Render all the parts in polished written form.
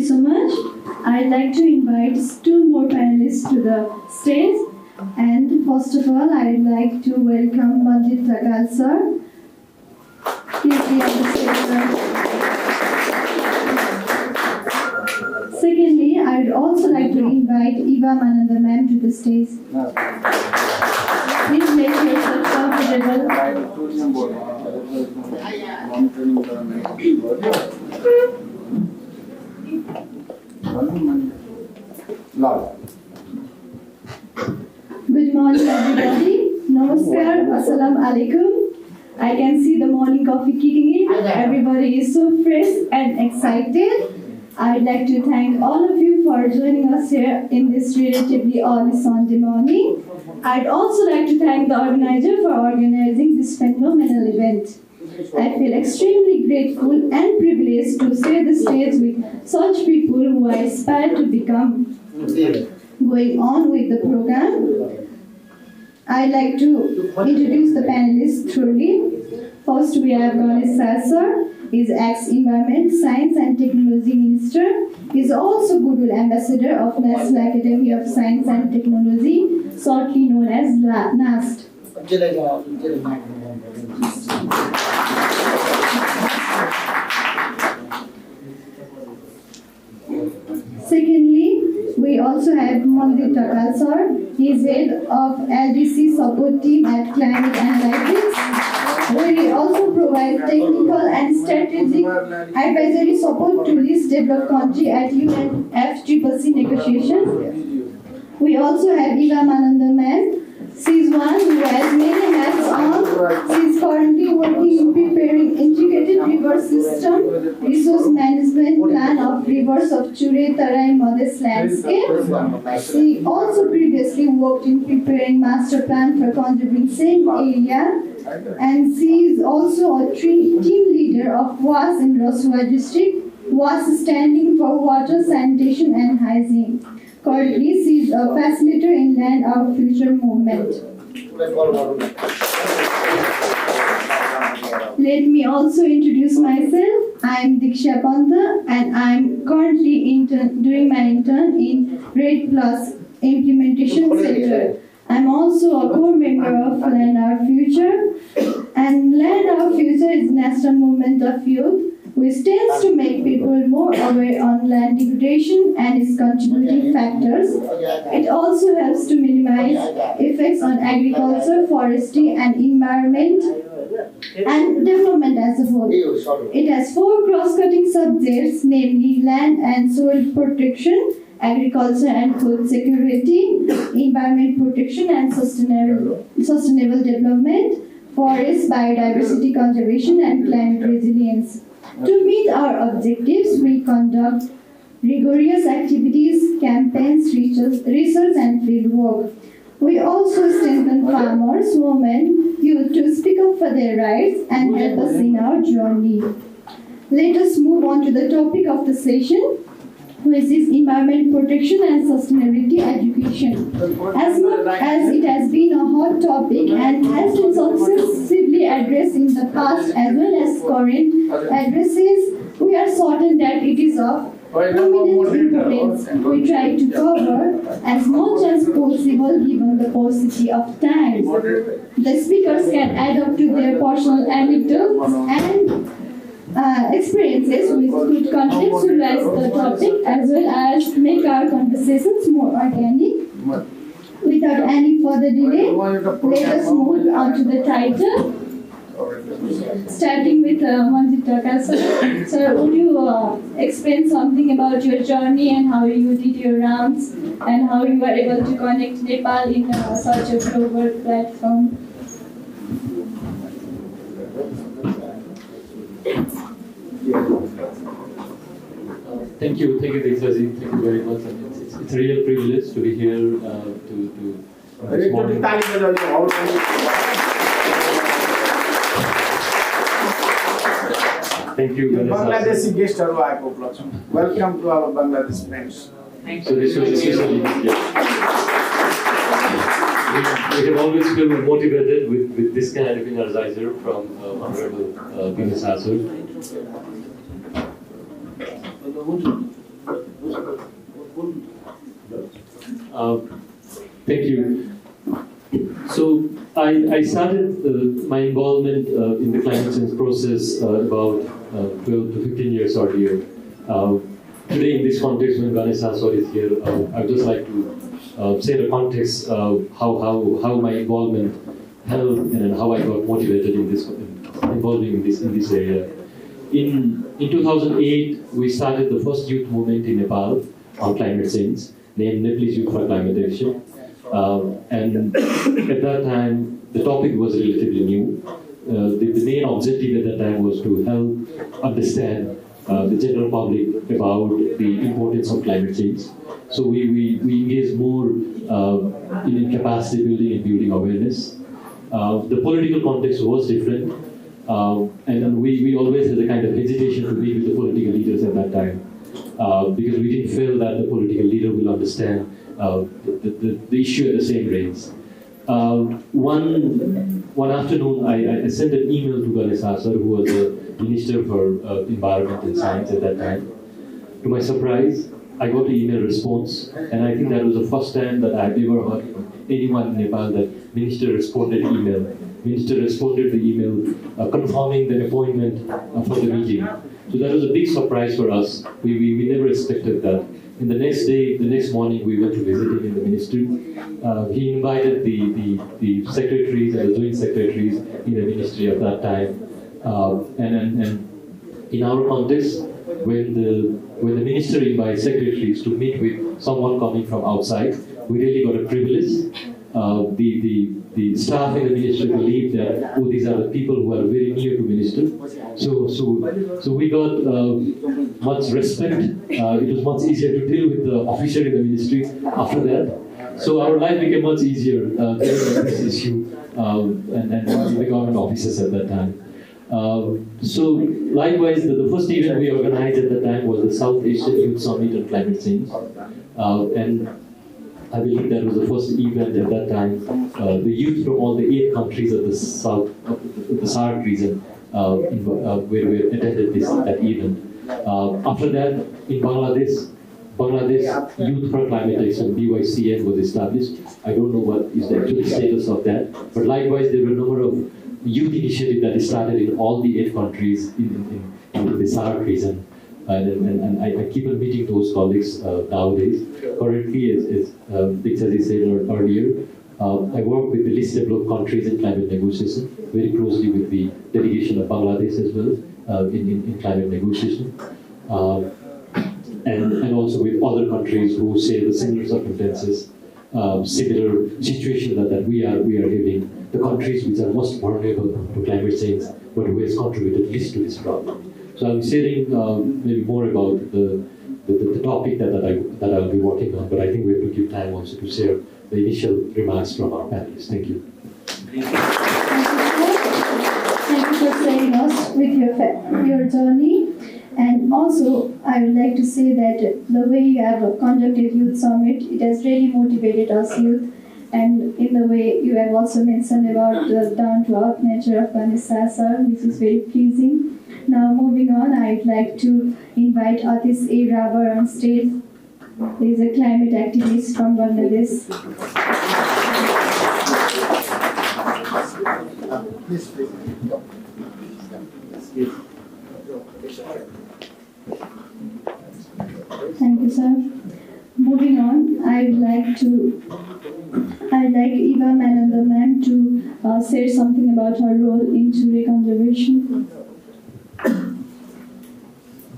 so much. I'd like to invite two more panelists to the stage. And first of all, I'd like to welcome Manjeet Dhakal, sir. Please be on the stage, sir. Secondly, I'd also like to invite Eva Manandhar ma'am to the stage. Please make yourself comfortable. Good morning, everybody. Namaskar, Assalamu alaikum. I can see the morning coffee kicking in. Everybody is so fresh and excited. I'd like to thank all of you for joining us here in this relatively early Sunday morning. I'd also like to thank the organizer for organizing this phenomenal event. I feel extremely grateful and privileged to share the stage with such people who I aspire to become. Going on with the program, I'd like to introduce the panelists thoroughly. First, we have Ganesh, sir. He's ex-Environment, Science and Technology Minister. He's also Goodwill Ambassador of National Academy of Science and Technology, shortly known as NAST. Secondly, we also have Manjeet Dhakal, sir. He's head of LDC support team at Climate Analytics, where he also provides technical and strategic advisory support to least developed country at UNFCCC negotiations. We also have Eva Manandhar ma'am. She's one who has many hats on. She's currently working in preparing integrated river system resource management plan of rivers of Chaudhary Modest landscape. She also previously worked in preparing master plan for conserving same area, and she is also a team leader of WAS in Rasua district, WAS standing for Water, Sanitation and Hygiene. Currently, she is a facilitator in Land Our Future movement. Let me also introduce myself. I am Dikshya Panta, and I am currently doing my intern in RED Plus Implementation Center. I am also a core member of Land Our Future, and Land Our Future is a national movement of youth which tends to make people more aware on land degradation and its contributing factors. It also helps to minimize effects on agriculture, forestry, and environment and development as a whole. It has 4 cross-cutting subjects, namely land and soil protection, agriculture and food security, environment protection and sustainable development, forest, biodiversity conservation, and climate resilience. To meet our objectives, we conduct rigorous activities, campaigns, research and field work. We also strengthen farmers, women, youth to speak up for their rights and help us in our journey. Let us move on to the topic of the session, which is environment protection and sustainability education. As much as it has been a hot topic and has been successively addressed in the past as well as current addresses, we are certain that it is of prominent importance. We try to cover as much as possible given the paucity of time. The speakers can add up to their personal anecdotes and experiences which could contextualize the topic as well as make our conversations more organic. Without any further delay, let us move on to the title. Starting with Manjeet Dhakal, sir. Sir, would you explain something about your journey and how you did your rounds and how you were able to connect Nepal in such a global platform? Thank you, Deexetz. Thank you very much. And it's a real privilege to be here to this morning. Thank you, Ganesh. Bangladeshi guest welcome to our Bangladesh friends. So this was especially, we have always been motivated with this kind of energizer from Honorable Ganesh. Thank you. So I started my involvement in the climate change process about 12 to 15 years earlier. Today, in this context, when Ganesh is here, I would just like to say the context of how my involvement helped and how I got motivated in this involving in this area. In 2008, we started the first youth movement in Nepal on climate change, named Nepalese Youth for Climate Action. And at that time, the topic was relatively new. The main objective at that time was to help understand the general public about the importance of climate change. So we engaged more in capacity building and building awareness. The political context was different, and we always had a kind of hesitation to meet with the political leaders at that time, because we didn't feel that the political leader will understand the issue at the same rates. One afternoon, I sent an email to Ganesh, who was the Minister for Environment and Science at that time. To my surprise, I got an email response, and I think that was the first time that I've ever heard from anyone in Nepal that Minister responded email. Minister responded to the email confirming the appointment for the meeting. So that was a big surprise for us. We never expected that. And the next day, the next morning, we went to visit him in the ministry. He invited the secretaries and the joint secretaries in the ministry at that time. And in our context, when the minister invites secretaries to meet with someone coming from outside, we really got a privilege. The staff in the ministry believed that, oh, these are the people who are very near to minister. So we got much respect. It was much easier to deal with the officer in the ministry after that. So our life became much easier dealing with this issue and the government officers at that time. So likewise, the first event we organized at the time was the South Asian Youth Summit on Climate Change. And I believe that was the first event at that time. The youth from all the 8 countries of the South, of the SAARC region, where we attended that event. After that, in Bangladesh Youth for Climate Action, BYCN, was established. I don't know what is the actual status of that, but likewise, there were a number of youth initiatives that started in all the 8 countries in the SAARC region. And I keep on meeting those colleagues nowadays. Currently, as Deexetz said earlier, I work with the least developed countries in climate negotiation, very closely with the delegation of Bangladesh as well in climate negotiation. And also with other countries who share the similar circumstances, similar situation that we are having, the countries which are most vulnerable to climate change, but who has contributed least to this problem. So I'm sharing maybe more about the topic that I'll be working on, but I think we have to give time also to share the initial remarks from our panelists. Thank you. Thank you for sharing us with your journey. And also, I would like to say that the way you have conducted Youth Summit, it has really motivated us youth. And in the way you have also mentioned about the down-to-earth nature of Ganesh, which is very pleasing. Now moving on, I'd like to invite Atish A.Rhabar on stage. He is a climate activist from Bangladesh. Thank you, sir. Moving on, I'd like Eva Manandhar ma'am to say something about her role in tree conservation.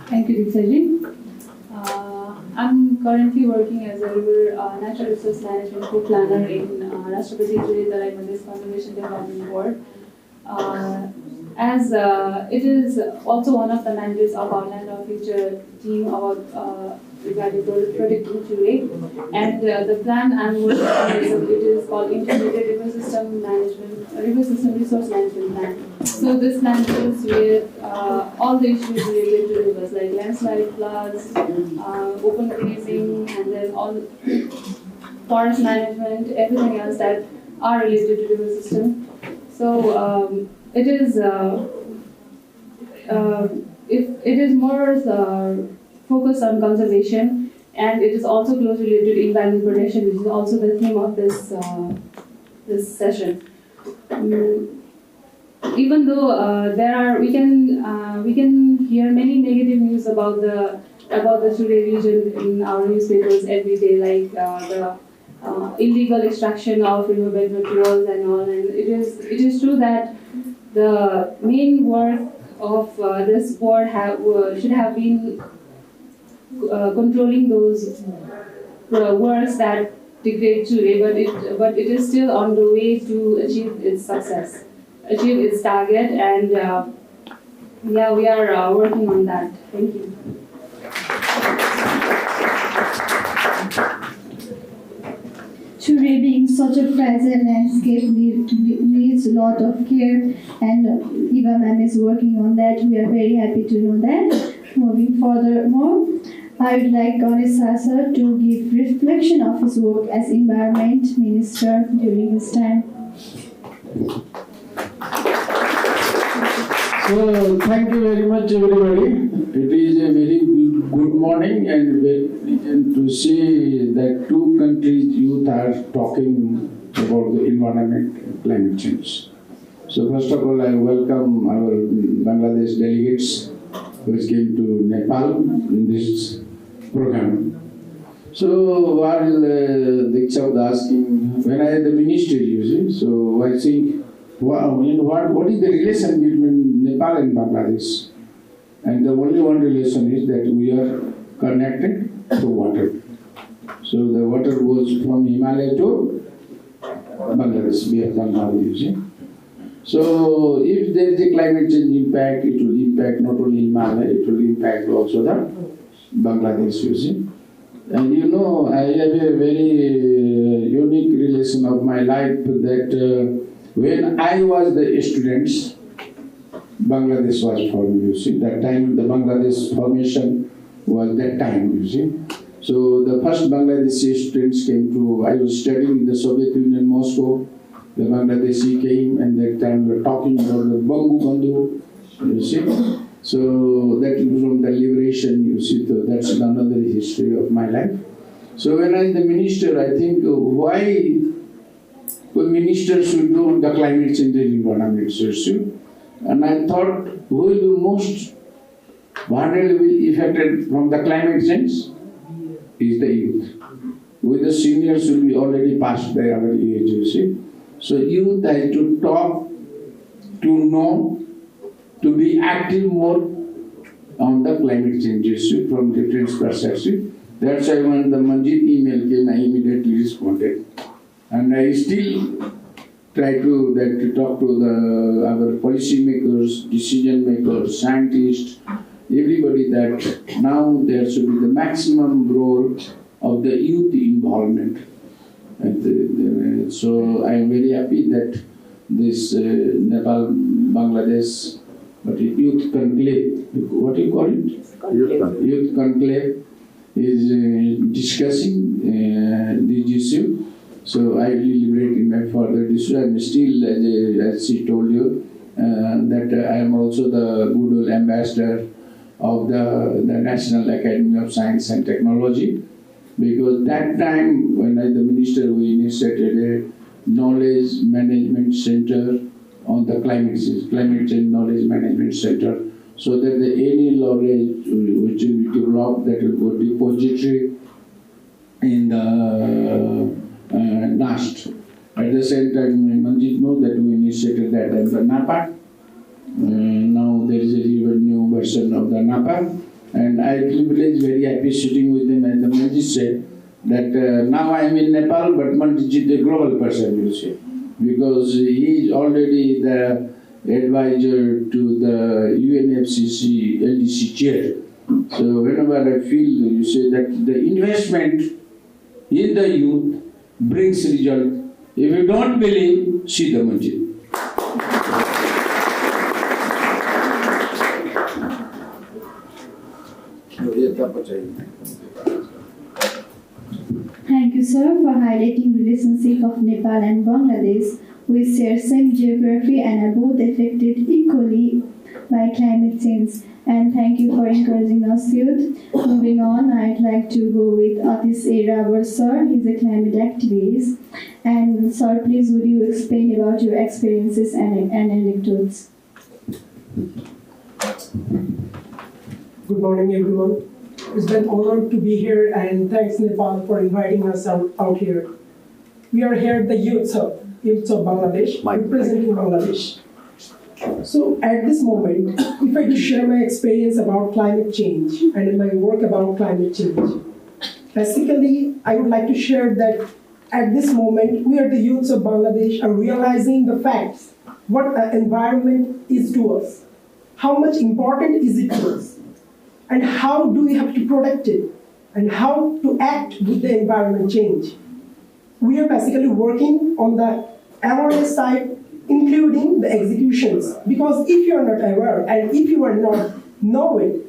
Thank you, Dikshya. I'm currently working as a river natural resource management co-planner in Rashtrapati Moderator Conservation Development Board. As it is also one of the mandates of our Land of Future team about regarding protecting tree, and the plan I'm working on is called Integrated River System Resource Management Plan. So this plan deals with all the issues related to rivers like landslide, floods, open grazing, and then all forest management, everything else that are related to river system. So it is more focused on conservation, and it is also closely related to environment protection, which is also the theme of this session. Even though we can hear many negative news about the Chaudhary region in our newspapers every day, like the illegal extraction of riverbed materials and all. And it is true that the main work of this board should have been controlling those works that degrade Chaudhary, but it is still on the way to achieve its target, and yeah, we are working on that. Thank you. Chaudhary being such a fragile landscape needs a lot of care, and Eva ma'am is working on that. We are very happy to know that. Moving furthermore, I would like Ganesh sir to give reflection of his work as Environment Minister during this time. So, thank you very much, everybody. It is a very good morning, and very pleasant to see that two countries' youth are talking about the environment and climate change. So, first of all, I welcome our Bangladesh delegates which came to Nepal in this program. So, while Dikshya was asking, when I had the ministry, you see, so I think, wow, what is the relation between Nepal and Bangladesh? And the only one relation is that we are connected to water. So the water goes from Himalaya to Bangladesh, Bangladesh, you see. So if there is a climate change impact, it will impact not only Himalaya, it will impact also the Bangladesh, you see. And you know, I have a very unique relation of my life that when I was the students, Bangladesh was formed, you see. That time, the Bangladesh formation was that time, you see. So the first Bangladeshi students came to, I was studying in the Soviet Union, Moscow. The Bangladeshi came, and that time we were talking about the Bangu Bandhu, you see. So that is from the liberation, you see. So that's another history of my life. So when I was the minister, I think why ministers should do the climate change and environment issue. And I thought, who will be most vulnerably affected from the climate change is the youth. With the seniors will be already past by our age, you see. So youth has to talk, to know, to be active more on the climate change issue from different perspectives. That's why when the Manjeet email came, I immediately responded. And I still try to talk to our policy makers, decision makers, scientists, everybody that now there should be the maximum role of the youth involvement. And so I am very happy that this Nepal-Bangladesh youth conclave, what do you call it? Youth conclave is discussing this issue. So I will deliberate in my further issue. I'm still, as she told you, that I am also the good old ambassador of the National Academy of Science and Technology, because that time when I was the minister, we initiated a knowledge management center on the climate change knowledge management center, so that any knowledge which will be developed, that will go depository in the NAST. At the same time, Manjeet knows that we initiated that as the NAPA. Now there is a new version of the NAPA, and I feel very happy sitting with him, and the Manjeet said that now I am in Nepal, but Manjeet is a global person, you see, because he is already the advisor to the UNFCCC LDC chair. So whenever I feel, you say that the investment in the youth brings result. If you don't believe, see the Manjeet. Thank you, sir, for highlighting relationship of Nepal and Bangladesh. We share same geography and are both affected equally by climate change. And thank you for encouraging us youth. Moving on, I'd like to go with Atish A.Rhabar, sir. He's a climate activist. And sir, please would you explain about your experiences and anecdotes? Good morning, everyone. It's been an honor to be here, and thanks Nepal for inviting us out here. We are here at the youths of Bangladesh, representing Bangladesh. So at this moment, if I could share my experience about climate change and my work about climate change. Basically, I would like to share that at this moment, we are the youths of Bangladesh are realizing the facts, what the environment is to us, how much important is it to us, and how do we have to protect it, and how to act with the environment change. We are basically working on the awareness side, including the executions. Because if you are not aware and if you are not knowing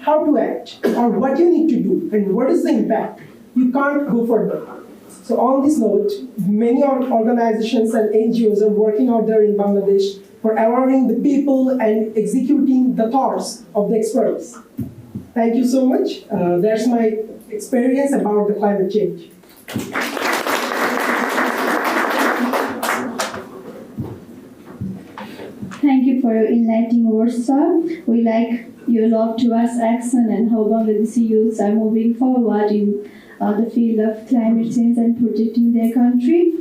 how to act or what you need to do and what is the impact, you can't go further. So on this note, many organizations and NGOs are working out there in Bangladesh for awareing the people and executing the thoughts of the experts. Thank you so much. That's my experience about the climate change. Thank you for your enlightening words, sir. We like your love towards action and how Bangladeshi youths are moving forward in the field of climate change and protecting their country.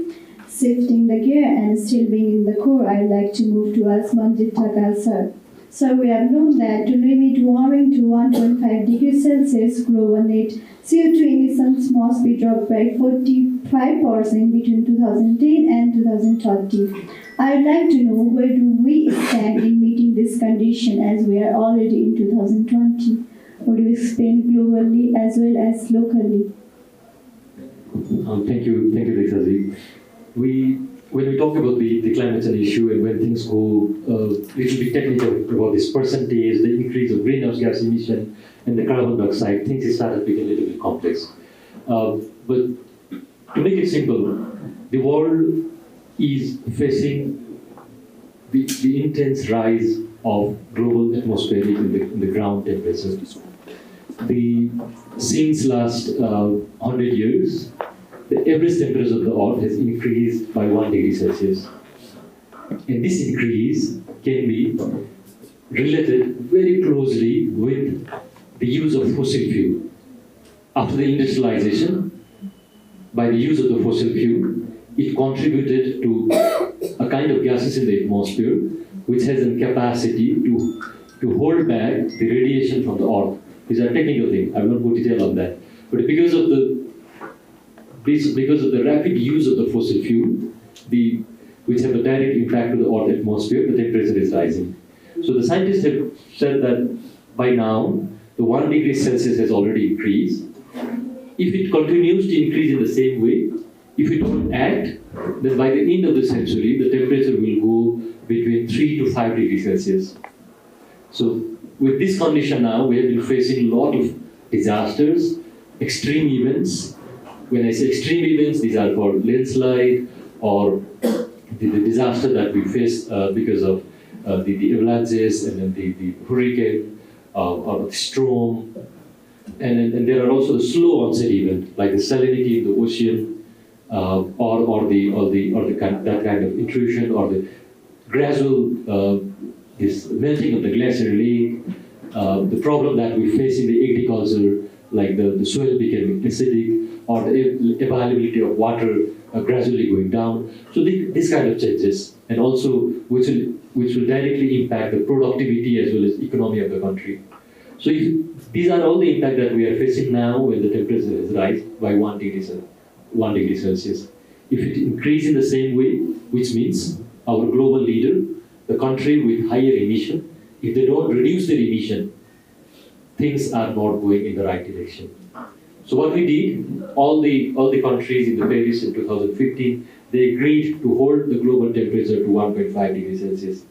Shifting the gear and still being in the core, I'd like to move towards Manjeet Dhakal, sir. So we have known that to limit warming to 1.5 degrees Celsius, global net CO2 emissions must be dropped by 45% between 2010 and 2030. I would like to know where do we stand in meeting this condition as we are already in 2020. Would you explain globally as well as locally? Thank you, Deexetz. When we talk about the climate change issue and when things go a little bit technical about this percentage, the increase of greenhouse gas emission and the carbon dioxide, things started becoming a little bit complex. But to make it simple, the world is facing the intense rise of global atmospheric in the ground temperature. Since last 100 years, the average temperature of the Earth has increased by 1 degree Celsius. And this increase can be related very closely with the use of fossil fuel. After the industrialization, by the use of the fossil fuel, it contributed to a kind of gases in the atmosphere which has a capacity to hold back the radiation from the Earth. These are technical things, I will not go detail on that. But because of the rapid use of the fossil fuel, which have a direct impact to the Earth atmosphere, the temperature is rising. So the scientists have said that by now, the 1 degree Celsius has already increased. If it continues to increase in the same way, if we don't act, then by the end of the century, the temperature will go between 3 to 5 degrees Celsius. So with this condition now, we have been facing a lot of disasters, extreme events. When I say extreme events, these are called landslide or the disaster that we face because of the avalanches and then the hurricane or the storm. And there are also the slow onset event, like the salinity in the ocean, or that kind of intrusion, or the gradual this melting of the glacier lake. The problem that we face in the agriculture, like the soil becoming acidic, or the availability of water gradually going down. So this kind of changes, and also which will directly impact the productivity as well as economy of the country. So these are all the impact that we are facing now when the temperature has risen by 1 degree Celsius. If it increases in the same way, which means our global leader, the country with higher emission, if they don't reduce their emission, things are not going in the right direction. So what we did, all the countries in the Paris in 2015, they agreed to hold the global temperature to 1.5 degrees Celsius.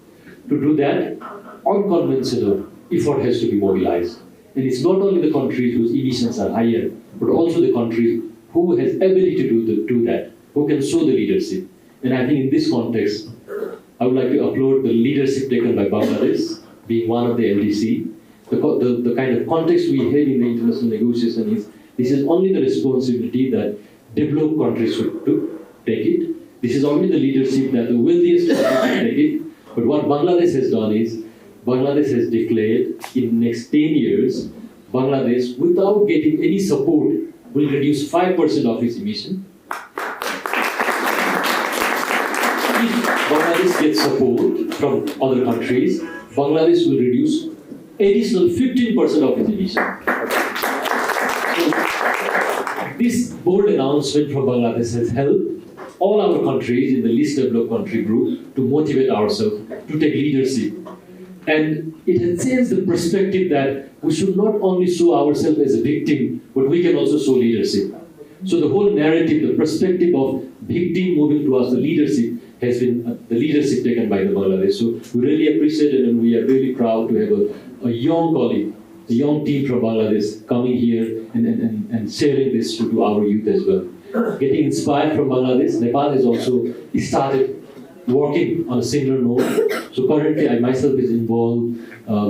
To do that, unconventional effort has to be mobilized. And it's not only the countries whose emissions are higher, but also the countries who has ability to do that, who can show the leadership. And I think in this context, I would like to applaud the leadership taken by Bangladesh, being one of the LDC. The kind of context we had in the international negotiation is this is only the responsibility that developed countries should take it. This is only the leadership that the wealthiest countries should take it. But what Bangladesh has done is, Bangladesh has declared in the next 10 years, Bangladesh, without getting any support, will reduce 5% of its emission. If Bangladesh gets support from other countries, Bangladesh will reduce additional 15% of its emission. So, this bold announcement from Bangladesh has helped all our countries in the least developed country group to motivate ourselves to take leadership. And it has changed the perspective that we should not only show ourselves as a victim, but we can also show leadership. So the whole narrative, the perspective of victim moving towards the leadership has been the leadership taken by the Bangladesh. So we really appreciate it, and we are really proud to have a young colleague, a young team from Bangladesh coming here and sharing this to our youth as well. Getting inspired from Bangladesh, Nepal has also started working on a similar note. So currently I myself is involved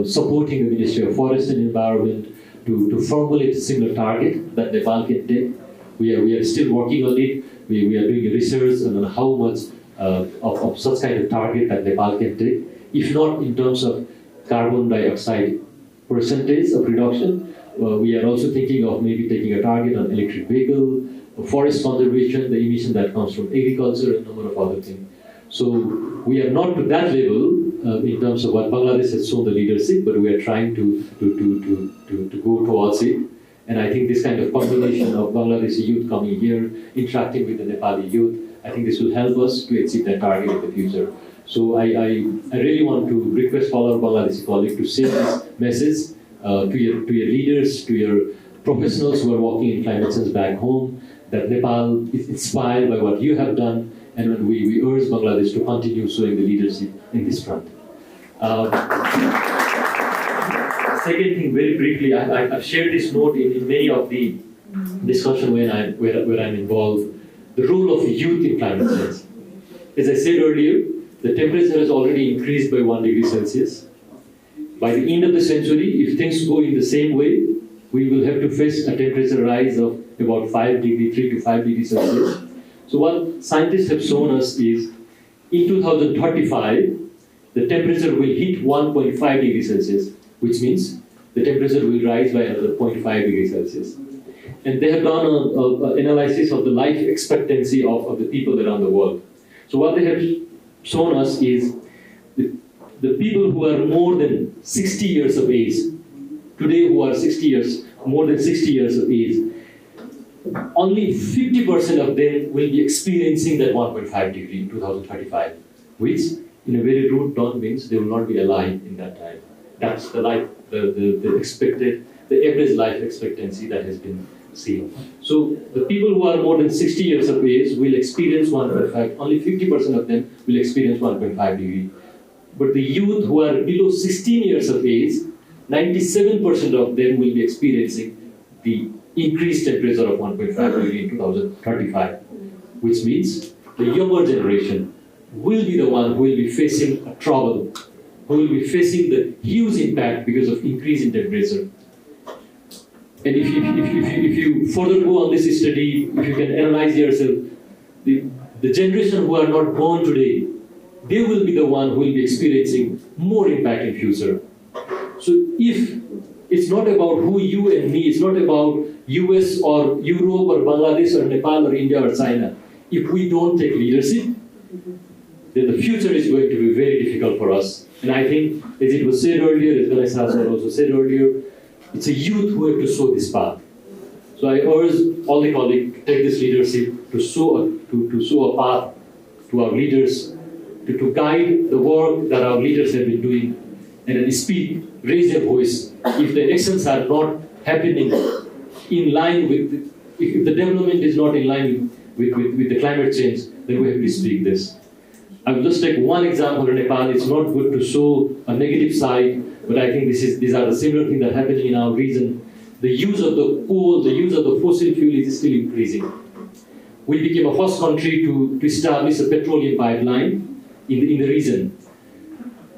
supporting the Ministry of Forest and Environment to formulate a similar target that Nepal can take. We are still working on it. We are doing research on how much of such kind of target that Nepal can take. If not in terms of carbon dioxide percentage of reduction, we are also thinking of maybe taking a target on electric vehicle, forest conservation, the emission that comes from agriculture, and a number of other things. So we are not to that level in terms of what Bangladesh has shown the leadership, but we are trying to go towards it. And I think this kind of combination of Bangladeshi youth coming here, interacting with the Nepali youth, I think this will help us to achieve that target in the future. So I really want to request all our Bangladeshi colleagues to share this message to your leaders, to your professionals who are working in climate change back home, that Nepal is inspired by what you have done, and we urge Bangladesh to continue showing the leadership in this front. Second thing, very briefly, I've shared this note in many of the discussion where I'm involved, the role of youth in climate change. As I said earlier, the temperature has already increased by 1 degree Celsius. By the end of the century, if things go in the same way, we will have to face a temperature rise of about 3 to 5 degrees Celsius. So what scientists have shown us is, in 2035, the temperature will hit 1.5 degrees Celsius, which means the temperature will rise by another 0.5 degrees Celsius. And they have done an analysis of the life expectancy of the people around the world. So what they have shown us is the people who are more than 60 years of age, today who are more than 60 years of age, only 50% of them will be experiencing that 1.5 degree in 2035, which in a very rude term means they will not be alive in that time. That's the average life expectancy that has been seen. So the people who are more than 60 years of age will experience 1.5, only 50% of them will experience 1.5 degree. But the youth who are below 16 years of age, 97% of them will be experiencing the increased temperature of 1.5 degree in 2035, which means the younger generation will be the one who will be facing a trouble, who will be facing the huge impact because of increase in temperature. And if you further go on this study, if you can analyze yourself, the generation who are not born today, they will be the one who will be experiencing more impact in future. So if it's not about who you and me, it's not about US or Europe or Bangladesh or Nepal or India or China. If we don't take leadership, then the future is going to be very difficult for us. And I think, as it was said earlier, as Ganesh also said earlier, it's a youth who have to show this path. So I urge all the colleagues to take this leadership, to show a path to our leaders, to guide the work that our leaders have been doing, and then speak, raise their voice. If the actions are not happening in line with, if the development is not in line with the climate change, then we have to speak this. I will just take one example in Nepal. It's not good to show a negative side, but I think these are the similar things that are happening in our region. The use of the coal, the use of the fossil fuel is still increasing. We became a first country to establish a petroleum pipeline in the region.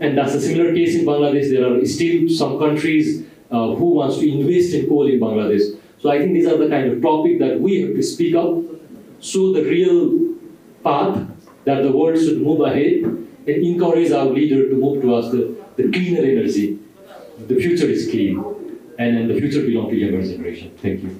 And that's a similar case in Bangladesh. There are still some countries who wants to invest in coal in Bangladesh. So I think these are the kind of topic that we have to speak up, show the real path that the world should move ahead, and encourage our leader to move towards the cleaner energy. The future is clean, and the future belongs to younger generation. Thank you.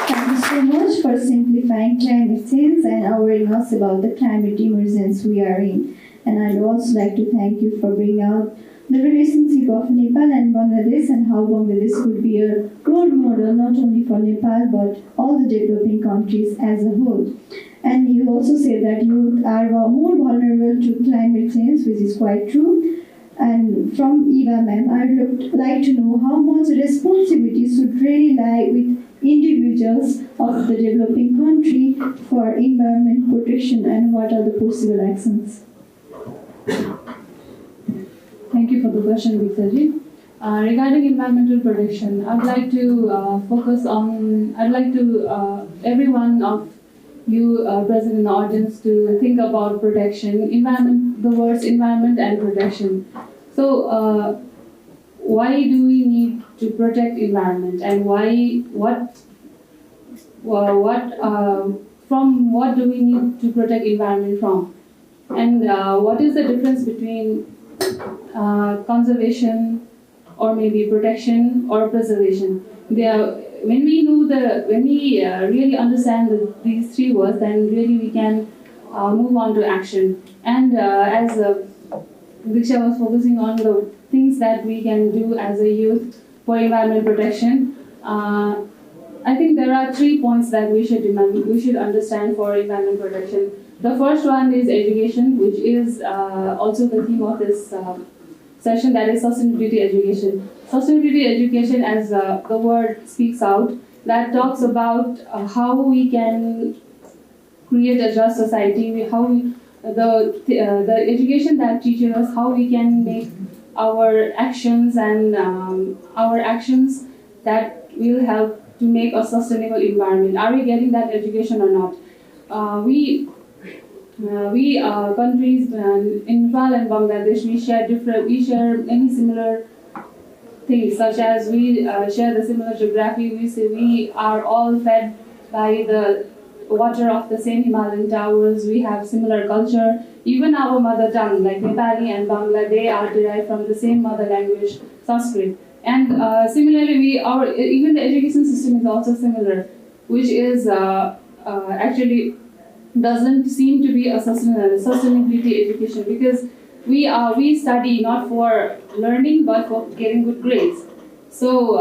Thank you so much for simplifying climate change and awareness about the climate emergency we are in. And I'd also like to thank you for bringing out the relationship of Nepal and Bangladesh and how Bangladesh could be a role model not only for Nepal but all the developing countries as a whole. And you also said that youth are more vulnerable to climate change, which is quite true. And from Eva ma'am, I would like to know how much responsibility should really lie with individuals of the developing country for environment protection and what are the possible actions? Thank you for the question, Deexetz. Regarding environmental protection, I'd like to every one of you present in the audience to think about protection, the words environment and protection. So, why do we need to protect environment, and from what do we need to protect environment from, and what is the difference between conservation or maybe protection or preservation? When we really understand these three words, then really we can move on to action. And as Dikshya was focusing on the things that we can do as a youth for environment protection, I think there are 3 points that we should understand for environment protection. The first one is education, which is also the theme of this session, that is sustainability education. Sustainability education, as the word speaks out, that talks about how we can create a just society, the education that teaches us how we can make our actions and our actions that will help to make a sustainable environment. Are we getting that education or not? We countries in Nepal and Bangladesh, we share many similar things, such as we share the similar geography. We are all fed by the water of the same Himalayan towers. We have similar culture. Even our mother tongue, like Nepali and Bangla, they are derived from the same mother language, Sanskrit. And similarly, even the education system is also similar, which is actually doesn't seem to be a sustainability education, because we study not for learning but for getting good grades. So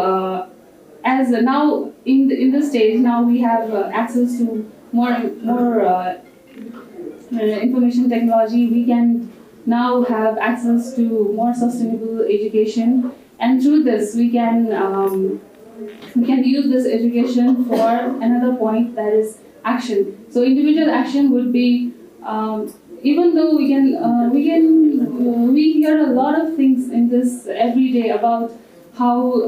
as now in this stage, now we have access to more information technology. We can now have access to more sustainable education, and through this we can use this education for another point, that is action. So individual action would be, even though we hear a lot of things in this every day about how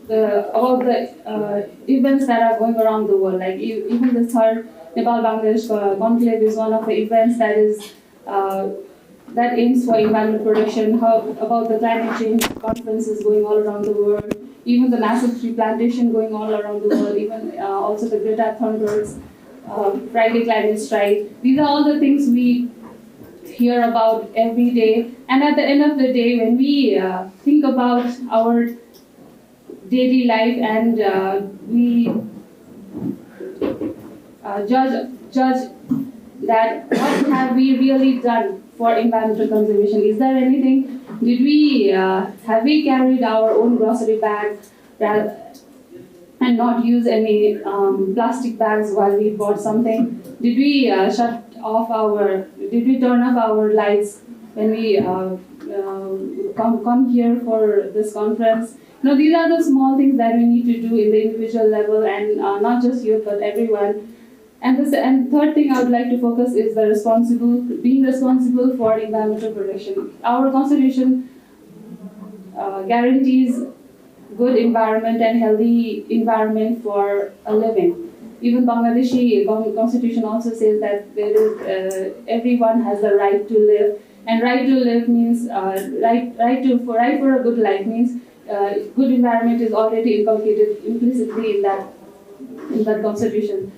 the events that are going around the world. Like even the third Nepal-Bangladesh Conclave is one of the events that is that aims for environment protection. About the climate change conferences going all around the world, even the massive tree plantation going all around the world, even also the Greta Thunberg's Friday climate strike. These are all the things we hear about every day. And at the end of the day, when we think about our daily life and we judge that what have we really done for environmental conservation? Is there anything? Did we have we carried our own grocery bags and not use any plastic bags while we bought something? Did we turn off our lights when we come here for this conference? No, these are the small things that we need to do in the individual level, and not just youth but everyone. And third thing I would like to focus is being responsible for environmental protection. Our constitution guarantees good environment and healthy environment for a living. even Bangladeshi constitution also says that there is everyone has the right to live, and right to live means right for a good life means good environment is already inculcated implicitly in that constitution.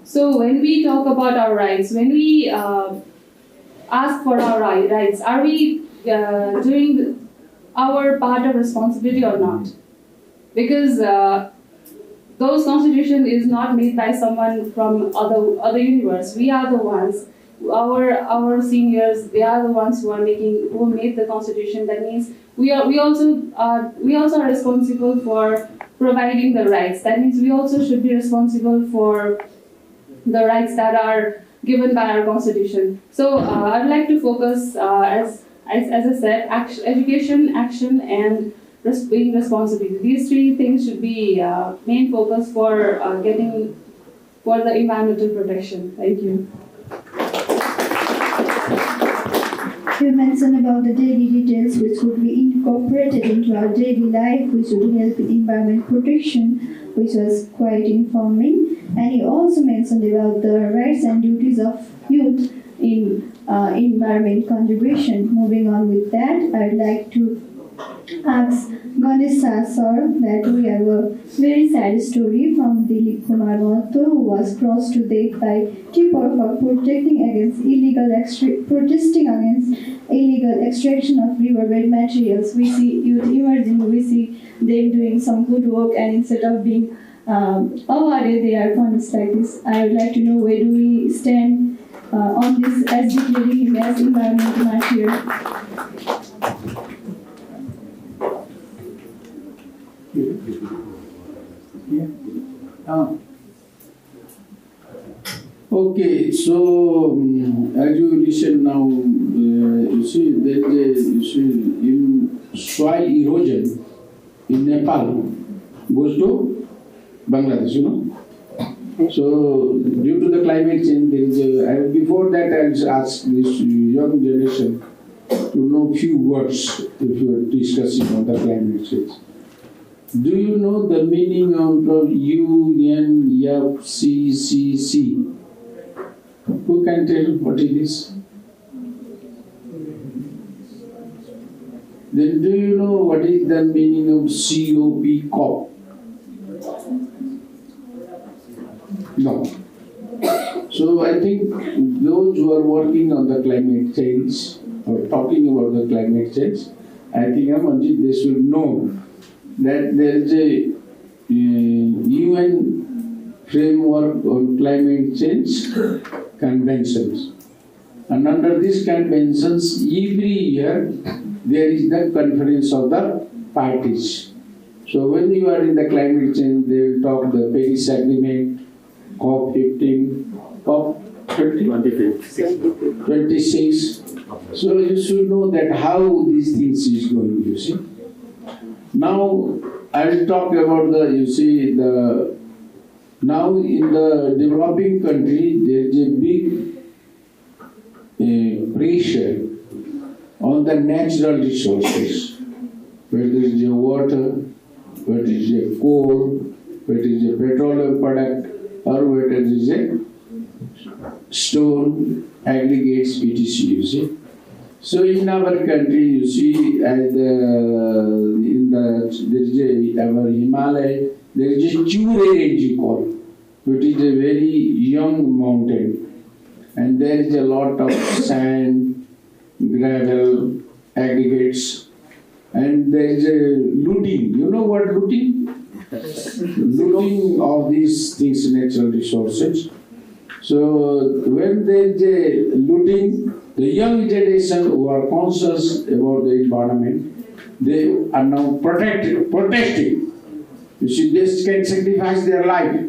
So when we talk about our rights, when we ask for our rights, are we doing our part of responsibility or not? Because those constitution is not made by someone from other universe. We are the ones. Our seniors, they are the ones who made the constitution. That means we also are responsible for providing the rights. That means we also should be responsible for the rights that are given by our constitution. So I'd like to focus, as I said, education, action, and being responsible. These three things should be main focus for the environmental protection. Thank you. You mentioned about the daily details which would be incorporated into our daily life, which would help in environment protection, which was quite informing. And you also mentioned about the rights and duties of youth in environment conservation. Moving on with that, I'd like to ask Ganesh sir that we have a very sad story from Dilip Kumar Mahato, who was crossed to death by tipper for protesting against illegal extraction of riverbed materials. We see youth emerging, we see them doing some good work, and instead of being awarded, they are punished like this. I would like to know where do we stand on this as declaring him as environmental martyr. Okay, so as you listen now, you see in soil erosion in Nepal goes to Bangladesh, you know. So due to the climate change, there is before that I'll ask this young generation to know few words if you are discussing on the climate change. Do you know the meaning of UNFCCC? Who can tell what it is? Then do you know what is the meaning of COP? No. So I think those who are working on the climate change or talking about the climate change, I think Manjeet, they should know that there is a UN framework on climate change conventions. And under these conventions, every year there is the conference of the parties. So when you are in the climate change, they will talk the Paris Agreement, COP15, COP 26. So you should know that how these things is going, you see. Now I will talk about now in the developing country there is a big pressure on the natural resources, whether it is a water, whether it is a coal, whether it is a petroleum product, or whether it is a stone, aggregates, etc. You see. So in our country, you see, there is our Himalaya, there is a Chaudhary range called, which is a very young mountain, and there is a lot of sand, gravel, aggregates, and there is a looting. You know what looting? Looting of these things, natural resources. So when there is a looting, the young generation who are conscious about the environment, they are now protesting. You see, they can sacrifice their life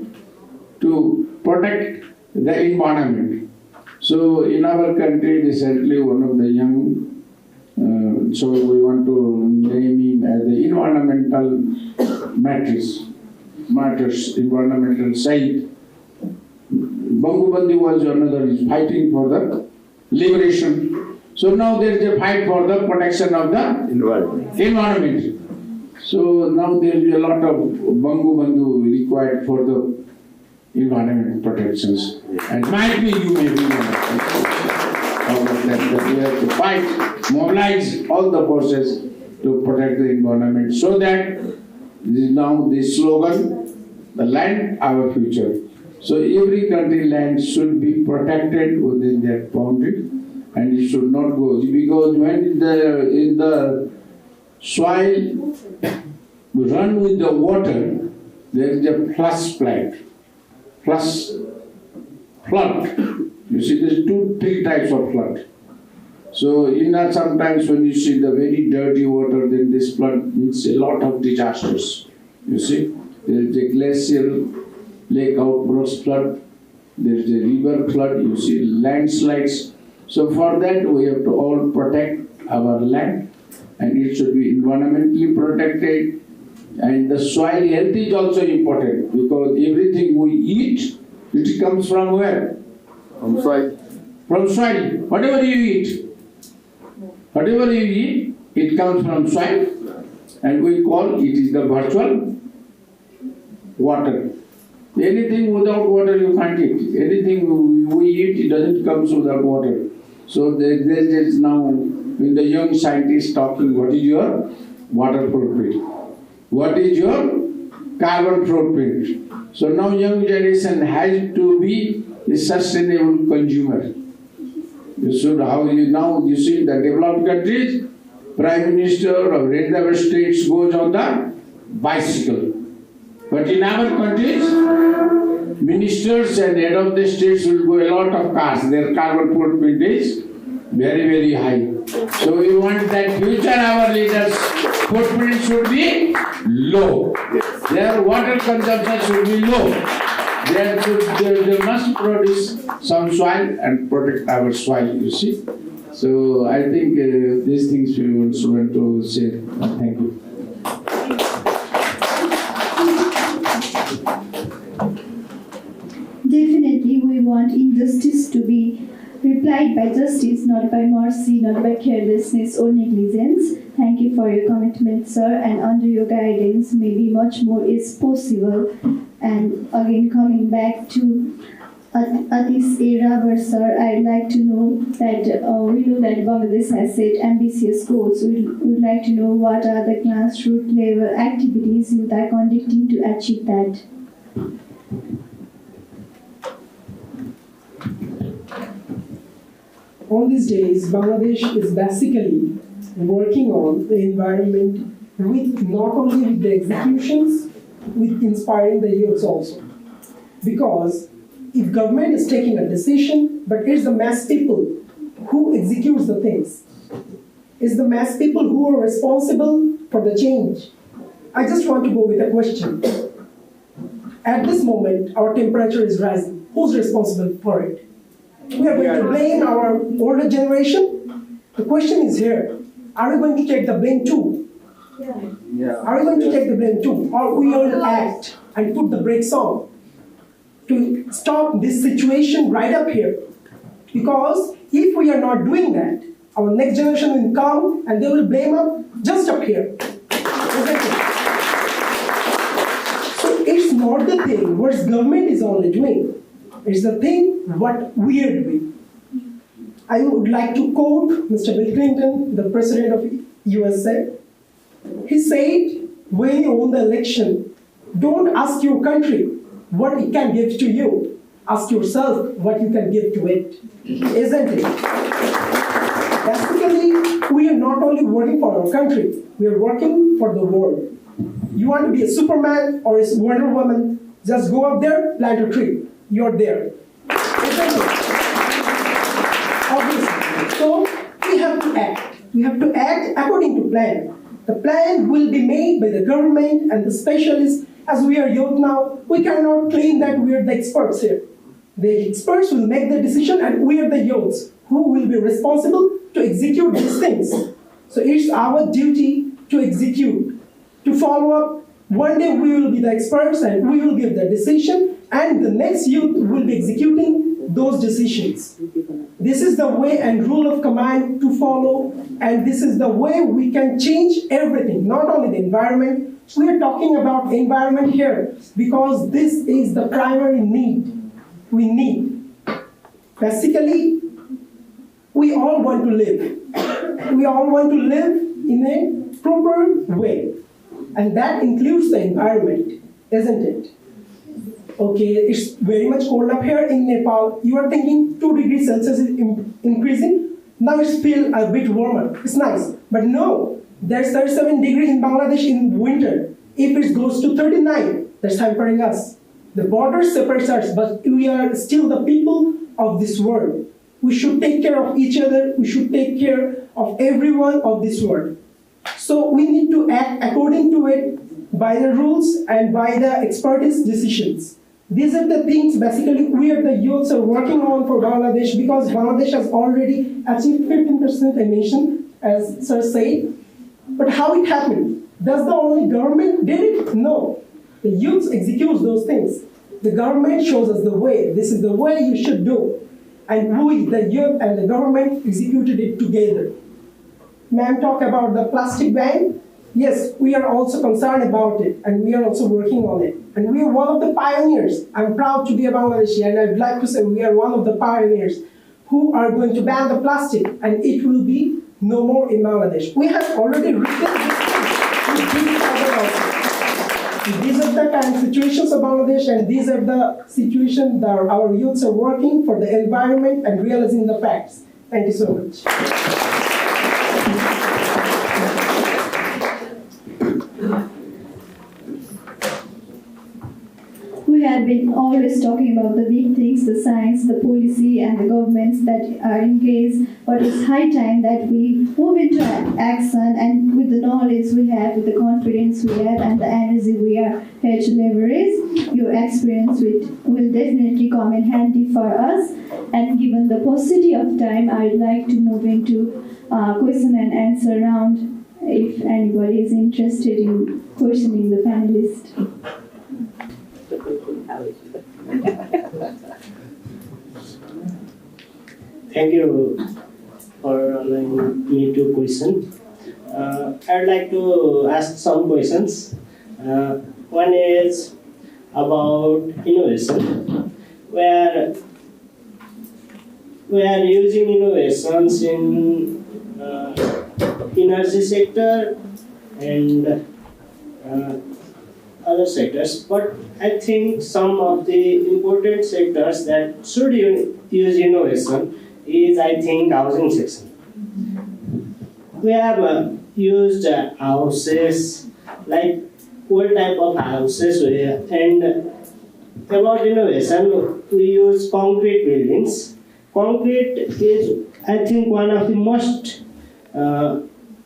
to protect the environment. So in our country, recently one of the young, so we want to name him as the environmental martyrs, environmental saint. Bangubandi was another, is fighting for the liberation. So now there is a fight for the protection of the environment. So now there is a lot of Bangu Bandhu required for the environment protections. And might be you may be one of that we have to fight, mobilize all the forces to protect the environment so that this is now the slogan, the land, our future. So every country land should be protected within their boundary and it should not go, because when in the soil run with the water, there is a plus flood. You see, there's three types of flood. So in that sometimes when you see the very dirty water, then this flood means a lot of disasters. You see, there is a glacial lake outburst flood, there is a river flood, you see landslides. So for that we have to all protect our land and it should be environmentally protected. And the soil health is also important because everything we eat, it comes from where? From soil. From soil. Whatever you eat, it comes from soil and we call it is the virtual water. Anything without water you can't eat. Anything we eat, it doesn't come without water. So there is now, when the young scientists talking, what is your water footprint? What is your carbon footprint? So now young generation has to be a sustainable consumer. You should, you see the developed countries, Prime Minister of head of states goes on the bicycle. But in our countries, ministers and head of the states will go a lot of cars. Their carbon footprint is very, very high. So we want that future our leaders' footprint should be low. Their water consumption should be low. They must produce some soil and protect our soil, you see. So I think these things we also want to say. Thank you. Definitely, we want injustice to be replied by justice, not by mercy, not by carelessness or negligence. Thank you for your commitment, sir, and under your guidance, maybe much more is possible. And again, coming back to Atish A.Rhabar, sir, I'd like to know that we know that Bangladesh has set ambitious goals. We would like to know what are the grassroots level activities you are conducting to achieve that. All these days, Bangladesh is basically working on the environment with not only with the executions, with inspiring the youths also. Because if government is taking a decision, but it's the mass people who executes the things. It's the mass people who are responsible for the change. I just want to go with a question. At this moment, our temperature is rising. Who's responsible for it? We are going to blame our older generation? The question is here, are we going to take the blame too? Yeah. Are we going to take the blame too? Or we will act and put the brakes on to stop this situation right up here? Because if we are not doing that, our next generation will come and they will blame us just up here. So it's not the thing what government is only doing. It's the thing what we are doing. I would like to quote Mr. Bill Clinton, the president of USA. He said, when you win the election, don't ask your country what it can give to you. Ask yourself what you can give to it. Isn't it? Basically, we are not only working for our country, we are working for the world. You want to be a Superman or a Wonder Woman, just go up there, plant a tree. You're there. Isn't it? Obviously. So, we have to act. We have to act according to plan. The plan will be made by the government and the specialists. As we are youth now, we cannot claim that we are the experts here. The experts will make the decision and we are the youths who will be responsible to execute these things. So it's our duty to execute, to follow up. One day we will be the experts and we will give the decision and the next youth will be executing those decisions. This is the way and rule of command to follow, and this is the way we can change everything, not only the environment. We are talking about environment here because this is the primary need we need. Basically, we all want to live. We all want to live in a proper way, and that includes the environment, isn't it? Okay, it's very much cold up here in Nepal. You are thinking 2 degrees Celsius is increasing. Now it's still a bit warmer. It's nice. But no, there's 37 degrees in Bangladesh in winter. If it goes to 39, that's hampering us. The border separates us, but we are still the people of this world. We should take care of each other. We should take care of everyone of this world. So we need to act according to it by the rules and by the expertise decisions. These are the things basically we are the youths are working on for Bangladesh, because Bangladesh has already achieved 15% emission, as Sir said. But how it happened? Does the only government did it? No. The youths execute those things. The government shows us the way. This is the way you should do. And we, the youth and the government, executed it together. Ma'am talked about the plastic ban. Yes, we are also concerned about it, and we are also working on it. And we are one of the pioneers. I'm proud to be a Bangladeshi, and I'd like to say we are one of the pioneers who are going to ban the plastic, and it will be no more in Bangladesh. We have already written this thing. These are the kind of situations of Bangladesh, and these are the situations that our youths are working for the environment and realizing the facts. Thank you so much. We have been always talking about the big things, the science, the policy, and the governments that are engaged, but it's high time that we move into action, and with the knowledge we have, with the confidence we have, and the energy we are here to leverage, your experience will definitely come in handy for us. And given the paucity of time, I'd like to move into question and answer round, if anybody is interested in questioning the panelists. Thank you for allowing me to question. I'd like to ask some questions. One is about innovation, where we are using innovations in energy sector and other sectors, but I think some of the important sectors that should use innovation is, I think, housing section. We have used houses, like what type of houses we have, and about innovation, we use concrete buildings. Concrete is, I think, one of the most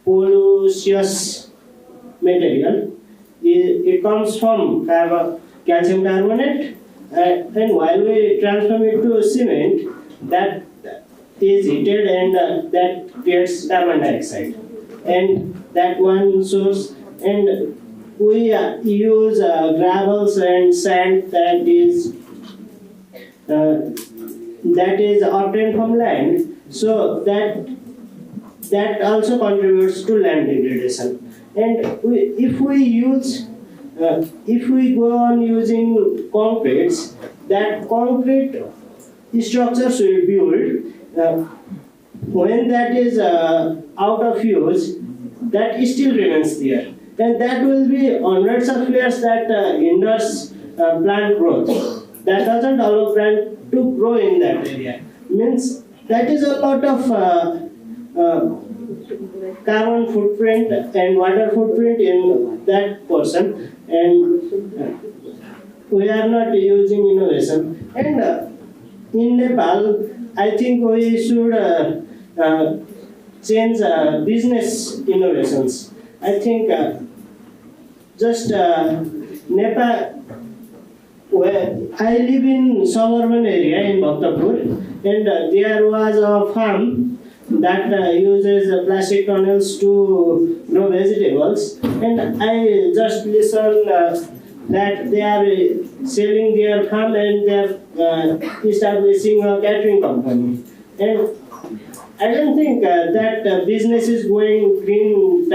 pollucious material. It comes from calcium carbonate, and while we transform it to cement, that is heated, and that creates carbon dioxide. And that one source, and we use gravels and sand that is obtained from land, so that also contributes to land degradation. And if we go on using concretes, that concrete structures will build. When that is out of use, that still remains there, and that will be hundreds of years that hinders plant growth. That doesn't allow plant to grow in that area. Means that is a lot of carbon footprint and water footprint in that portion, and we are not using innovation. And in Nepal, I think we should change business innovations. I think just Nepal, where I live in suburban area in Bhaktapur, and there was a farm that uses plastic tunnels to grow vegetables, and I just listened that they are selling their farm and they are establishing a catering company. And I don't think that business is going green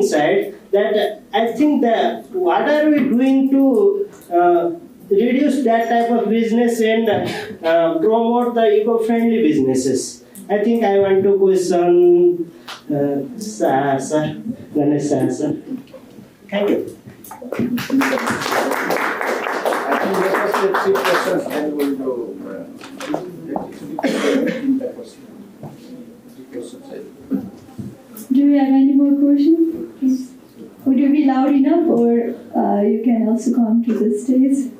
side. That I think that what are we doing to reduce that type of business and promote the eco-friendly businesses? I think I want to question Shah sir, Ganesh sir. Thank you. I think let us take 3 questions and we'll do Do we have any more questions? Please. Would you be loud enough, or you can also come to the stage?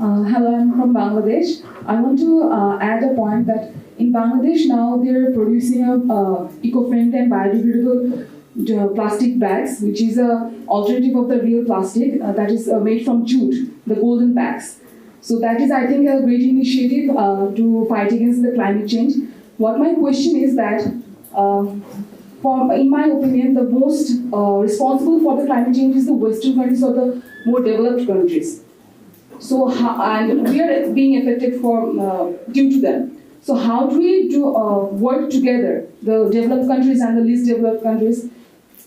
Hello, I'm from Bangladesh. I want to add a point that in Bangladesh now they're producing eco-friendly and biodegradable plastic bags, which is an alternative of the real plastic that is made from jute, the golden bags. So that is, I think, a great initiative to fight against the climate change. What my question is that, in my opinion, the most responsible for the climate change is the Western countries or the more developed countries. So, and we are being affected due to them. So how do we work together, the developed countries and the least developed countries,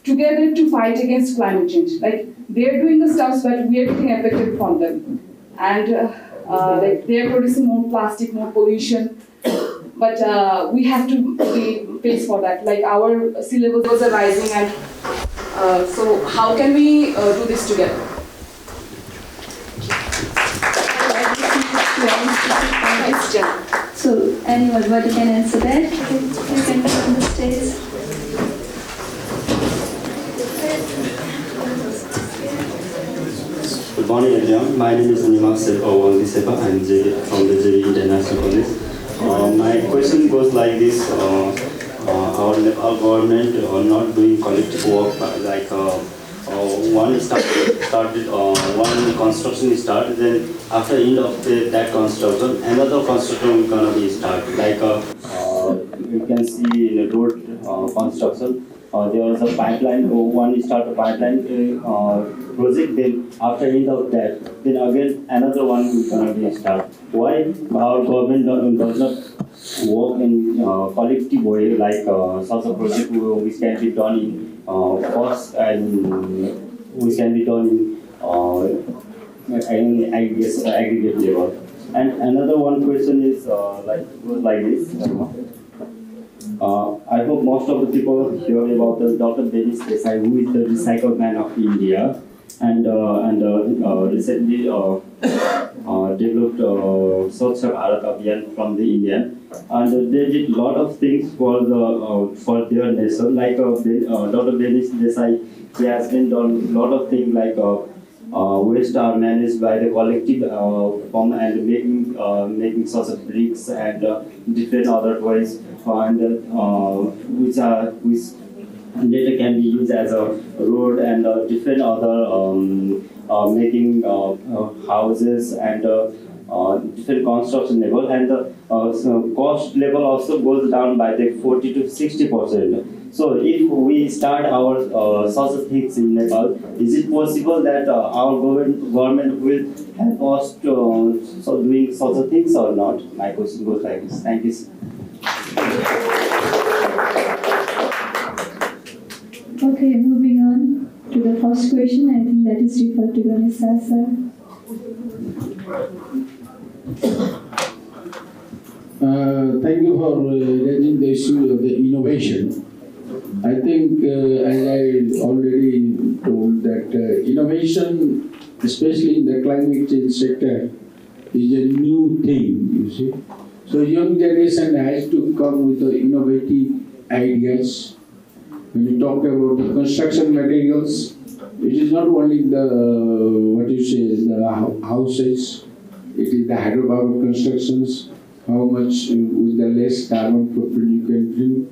together to fight against climate change? Like, they're doing the stuff, but we are getting affected from them. And like, they're producing more plastic, more pollution. But we have to be faced for that. Like, our sea levels are rising, and so how can we do this together? So, anyone who can answer that, you can come on the stage. Good morning, everyone. My name is Nepal-Bangladesh. I'm from the JV International College. My question goes like this: our Nepal government are not doing collective work, like one construction started, then after end of that construction, another construction gonna be started. Like you can see in the road construction, there was a pipeline. One start a pipeline project. Then after end of that, then again another one gonna be start. Why our government does not work in collective way, like such a project which can be done in first and which can be done in aggregate level. And another one question is goes like this. I hope most of the people hear about the Dr. Ganesh, who is the recycled man of India, and recently developed Swachh Bharat Abhiyan from the India, and they did a lot of things for their nation. Like Dr. Ganesh Desai, he has been done a lot of things, like waste are managed by the collective form and making such of bricks and different other ways, and which later can be used as a road and different other making houses and different construction level, and the cost level also goes down by the 40 to 60%. So if we start our such things in Nepal, is it possible that our government will help us to doing such things or not? My question goes like this. Thank you. Okay, moving on to the first question. I think that is referred to Ganesh sir. Thank you for raising the issue of the innovation. I think, as I already told, that innovation, especially in the climate change sector, is a new thing, you see. So young generation has to come with the innovative ideas. When you talk about the construction materials, it is not only the houses, it is the hydrocarbon constructions, how much with the less carbon footprint you can bring.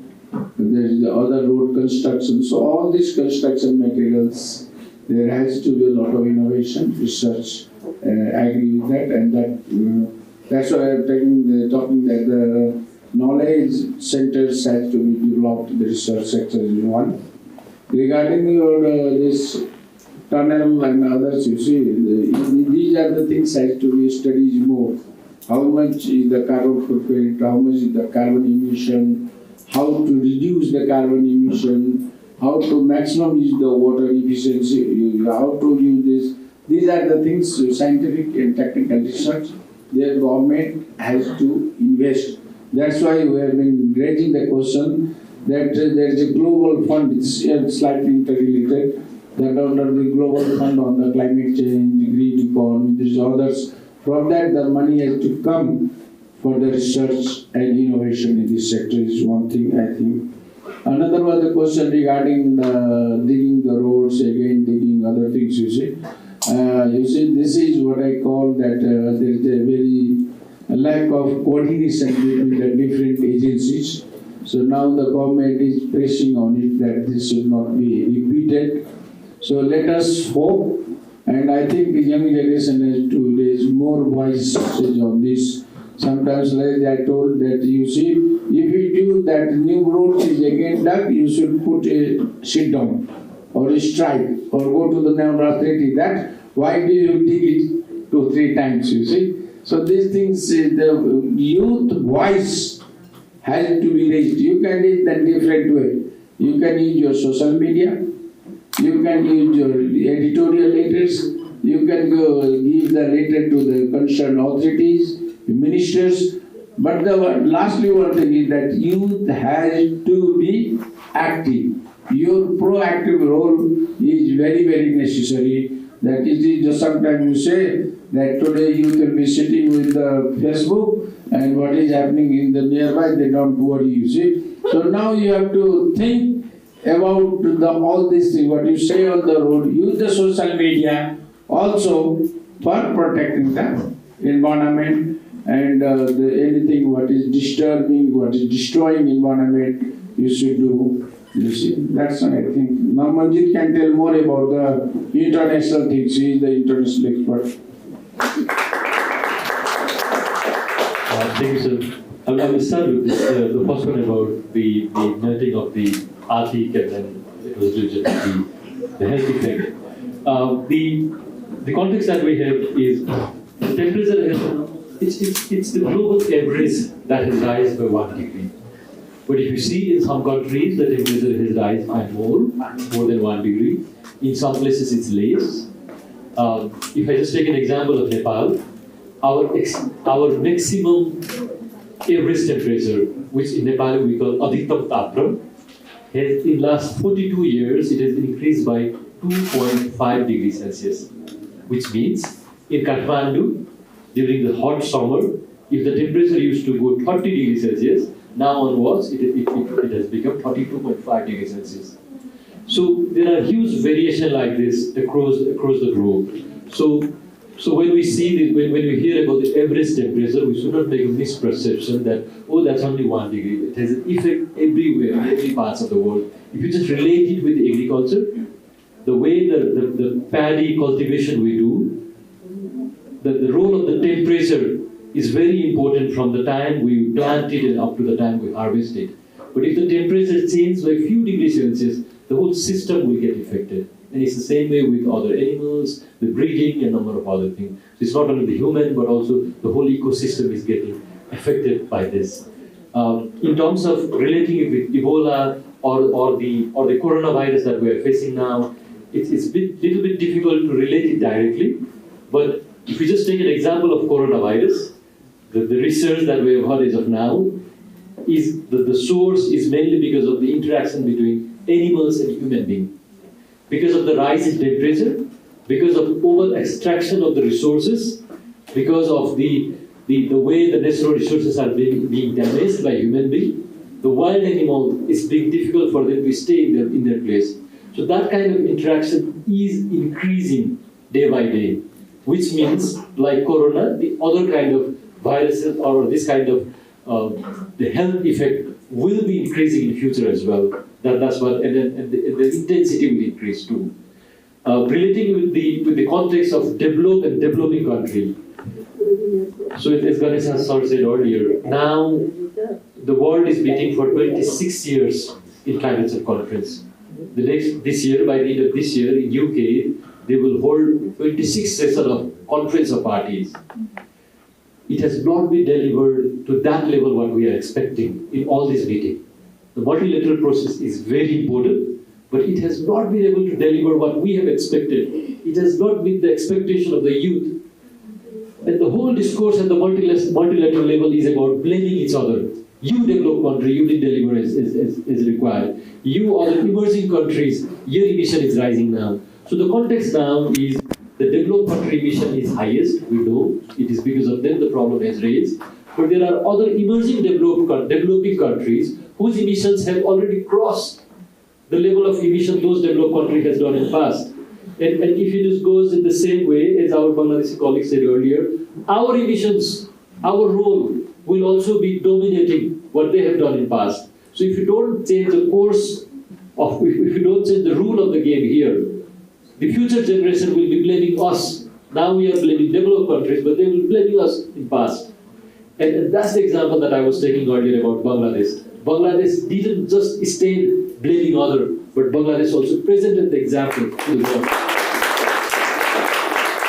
There is the other road construction. So all these construction materials, there has to be a lot of innovation, research. I agree with that, and that's why I'm talking that knowledge centers has to be developed. The research sector is one. Regarding your this tunnel and others, you see, these are the things has to be studied more. How much is the carbon footprint? How much is the carbon emission? How to reduce the carbon emission? How to maximum use the water efficiency? How to use this? These are the things scientific and technical research. The government has to invest. That's why we have been raising the question that there is a global fund, it's slightly interrelated, that under the global fund on the climate change, green economy, there's others. From that, the money has to come for the research and innovation in this sector is one thing, I think. Another was the question regarding the digging the roads, again digging other things, you see. This is what I call that there is a very lack of coordination between the different agencies. So now the government is pressing on it that this should not be repeated. So let us hope, and I think the young generation has to raise more voices on this. Sometimes, like I told that you see, if you do that new road is again dug, you should put a sit down or a strike or go to the Navratri. That why do you dig it 2-3 times? You see. So these things, the youth voice has to be raised. You can raise that different way. You can use your social media. You can use your editorial letters. You can go give the letter to the concerned authorities, the ministers. But the lastly one thing is that youth has to be active. Your proactive role is very, very necessary. That it is just sometimes you say that today youth will be sitting with the Facebook and what is happening in the nearby, they don't worry, you see. So now you have to think about all these things, what you say on the road, use the social media also for protecting the environment and anything what is disturbing, what is destroying environment, you should do. You see, that's what I think. Now Manjeet can tell more about the international things. He is the international expert. Thank you, sir. I will start with this, the first one about the melting of the Arctic and then it was related to the health effect. The context that we have is the temperature has, it's the global average that has risen by 1 degree. But if you see in some countries, the temperature has risen by more than 1 degree. In some places, it's less. If I just take an example of Nepal, our maximum average temperature, which in Nepal we call Adhiktam Tapram, has in last 42 years, it has increased by 2.5 degrees Celsius, which means in Kathmandu, during the hot summer, if the temperature used to go 30 degrees Celsius, now onwards, it has become 32.5 degrees Celsius. So there are huge variation like this across the globe. So when we see this, when we hear about the average temperature, we should not make a misperception that, oh, that's only 1 degree. It has an effect everywhere, in every parts of the world. If you just relate it with the agriculture, the way the paddy cultivation we do, the role of the temperature is very important from the time we plant it and up to the time we harvest it. But if the temperature changes by a few degrees Celsius, the whole system will get affected. And it's the same way with other animals, the breeding, and a number of other things. So it's not only the human, but also the whole ecosystem is getting affected by this. In terms of relating it with Ebola or the coronavirus that we are facing now, it's a little bit difficult to relate it directly. But if we just take an example of coronavirus, the research that we have heard as of now is that the source is mainly because of the interaction between animals and human beings. Because of the rise in temperature, because of over extraction of the resources, because of the way the natural resources are being damaged by human beings, the wild animal is being difficult for them to stay in their place. So that kind of interaction is increasing day by day, which means like corona, the other kind of viruses or this kind of the health effect will be increasing in future as well. That's what, and the intensity will increase too. Relating with the context of developed and developing country, So as Ganesh sir said earlier, now the world is meeting for 26 years in climate change conference. This year, by the end of this year in UK, they will hold 26 sessions of conference of parties. It has not been delivered to that level what we are expecting in all these meetings. The multilateral process is very important, but it has not been able to deliver what we have expected. It has not been the expectation of the youth. And the whole discourse at the multilateral level is about blaming each other. You developed country, you didn't deliver as required. You other emerging countries, your emission is rising now. So the context now is the developed country emission is highest, we know. It is because of them the problem has raised. But there are other emerging developing countries whose emissions have already crossed the level of emission those developed countries has done in the past. And if it just goes in the same way as our Bangladeshi colleague said earlier, our emissions, our role will also be dominating what they have done in the past. So if you don't change the course of, if you don't change the rule of the game here, the future generation will be blaming us. Now we are blaming developed countries, but they will be blaming us in the past. And that's the example that I was taking earlier about Bangladesh. Bangladesh didn't just stay blaming others, but Bangladesh also presented the example to the world.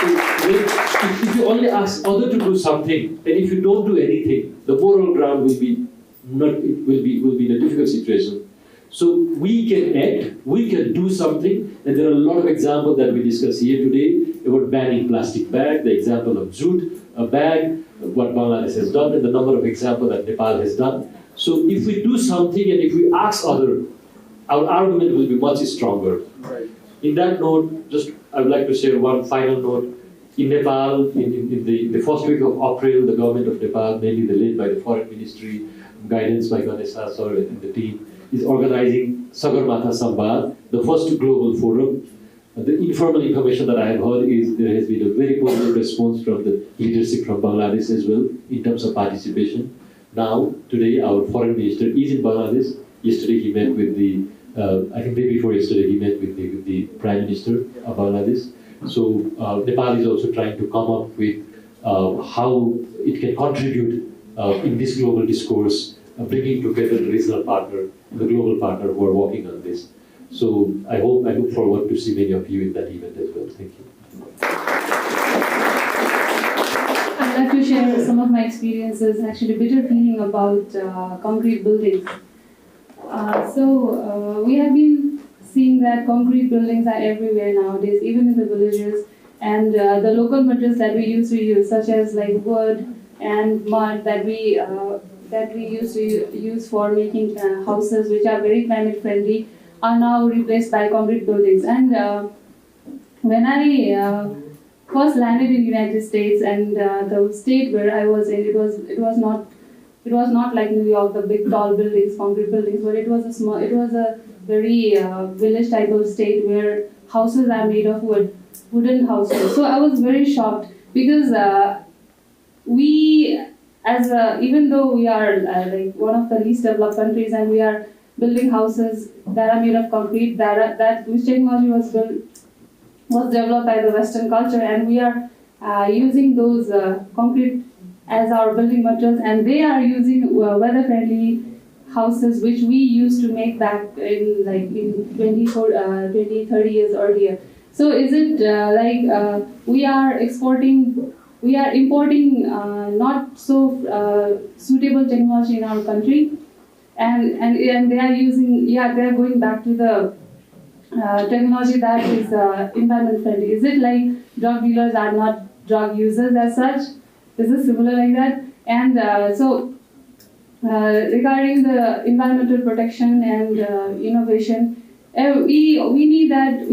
If you only ask others to do something, and if you don't do anything, the moral ground will be in a difficult situation. So we can act, we can do something, and there are a lot of examples that we discuss here today about banning plastic bag, the example of jute, a bag, what Bangladesh has done, and the number of examples that Nepal has done. So if we do something and if we ask others, our argument will be much stronger. Right. In that note, just I would like to share one final note. In Nepal, in the first week of April, the government of Nepal, mainly led by the Foreign Ministry, guidance by Ganesh sir and the team, is organizing Sagarmatha Samvad, the first global forum. The informal information that I have heard is there has been a very positive response from the leadership from Bangladesh as well in terms of participation. Now, today, our foreign minister is in Bangladesh. Yesterday, he met with the, I think day before yesterday, he met with the Prime Minister of Bangladesh. So, Nepal is also trying to come up with how it can contribute in this global discourse, bringing together the regional partner and the global partner who are working on this. So, I look forward to see many of you in that event as well. Thank you. I'd like to share some of my experiences, actually bitter feeling about concrete buildings. We have been seeing that concrete buildings are everywhere nowadays, even in the villages, and the local materials that we used to use, such as like wood and mud that we used to use for making houses, which are very climate friendly, are now replaced by concrete buildings. And when I first landed in the United States, and the state where I was in, it was not like New York, the big tall buildings, concrete buildings, but it was a very village type of state where houses are made of wooden houses. So I was very shocked because even though we are like one of the least developed countries and we are building houses that are made of concrete, which technology was developed by the Western culture, and we are using those concrete as our building materials, and they are using weather-friendly houses which we used to make back in 20, 30 years earlier. So is it we are importing not so suitable technology in our country, and they are using, they are going back to the technology that is environment friendly. Is it like drug dealers are not drug users as such? Is it similar like that? And regarding the environmental protection and innovation, we need that.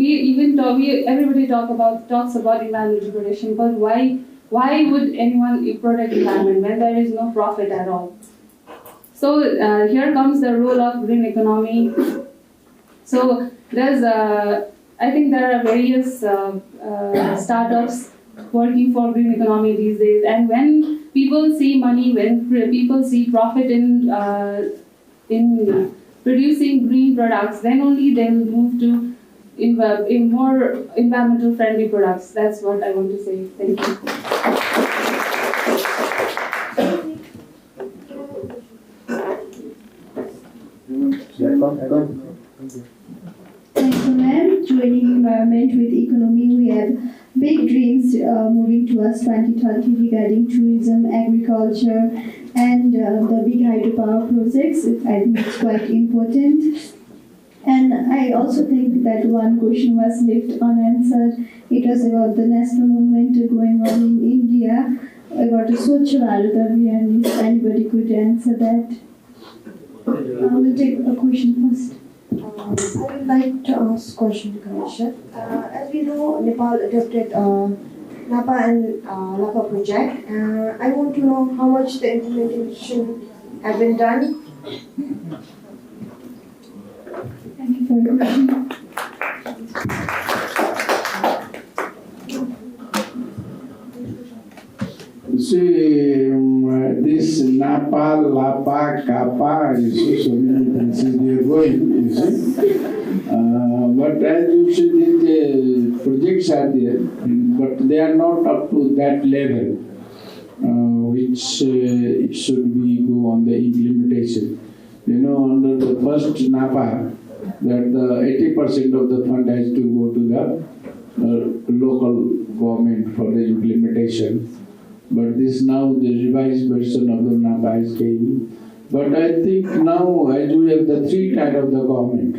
Everybody talks about environmental protection, but why would anyone protect environment when there is no profit at all? So here comes the role of green economy. So there's I think there are various startups working for green economy these days, and when people see money, when people see profit in producing green products, then only they will move to in more environmental friendly products. That's what I want to say. Thank you. Thank you, ma'am. Joining environment with economy, we have big dreams moving towards 2030 regarding tourism, agriculture, and the big hydropower projects. I think it's quite important. And I also think that one question was left unanswered. It was about the national movement going on in India, about the Swachh Bharat Abhiyan. If anybody could answer that. We'll take a question first. I would like to ask a question to Ganesh. As we know, Nepal adopted NAPA and LAPA project. I want to know how much the implementation has been done. Thank you for your question. You see, this Napa, Lapa, Kappa, you see, so many things they are going, you see. But as you see, the projects are there, but they are not up to that level, which it should be go on the implementation. You know, under the first Napa, that the 80% of the fund has to go to the local government for the implementation. But this now the revised version of the NAPA is came. But I think now as we have the three types of the government,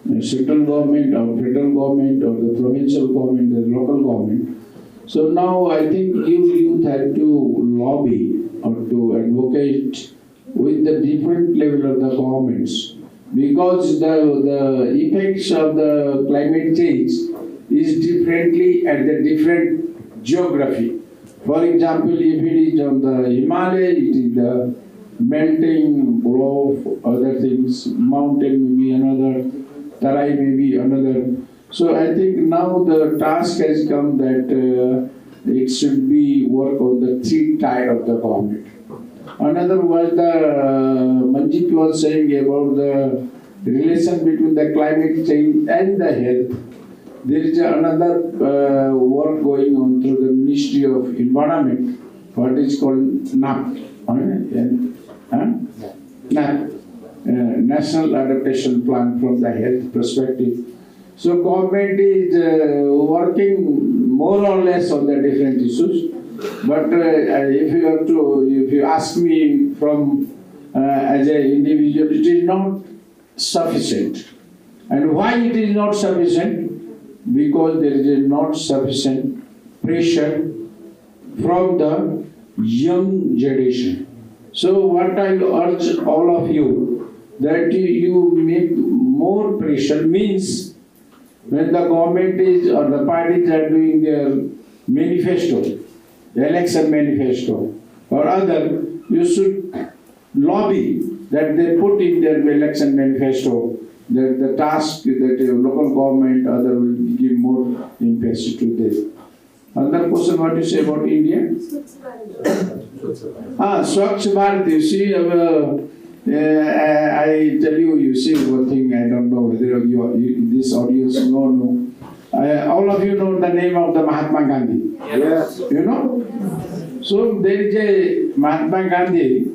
the central government or federal government or the provincial government, the local government. So now I think youth have to lobby or to advocate with the different level of the governments, because the effects of the climate change is differently at the different geography. For example, if it is on the Himalaya, it is the melting of other things, mountain may be another, Tarai may be another. So I think now the task has come that it should be work on the three tier of the government. Another was the Manjeet was saying about the relation between the climate change and the health. There is another work going on through the Ministry of Environment, what is called NAP, NAP, National Adaptation Plan from the health perspective. So government is working more or less on the different issues. But if you ask me from as an individual, it is not sufficient. And why it is not sufficient? Because there is not sufficient pressure from the young generation. So what I urge all of you, that you make more pressure, means when the government is or the parties are doing their manifesto, the election manifesto or other, you should lobby that they put in their election manifesto that the task that the local government other will give more emphasis to this. Another question, what you say about India? Swachh Bharat, you see, I tell you, you see one thing, I don't know whether this audience know. All of you know the name of the Mahatma Gandhi. Yes. You know? So there is a Mahatma Gandhi.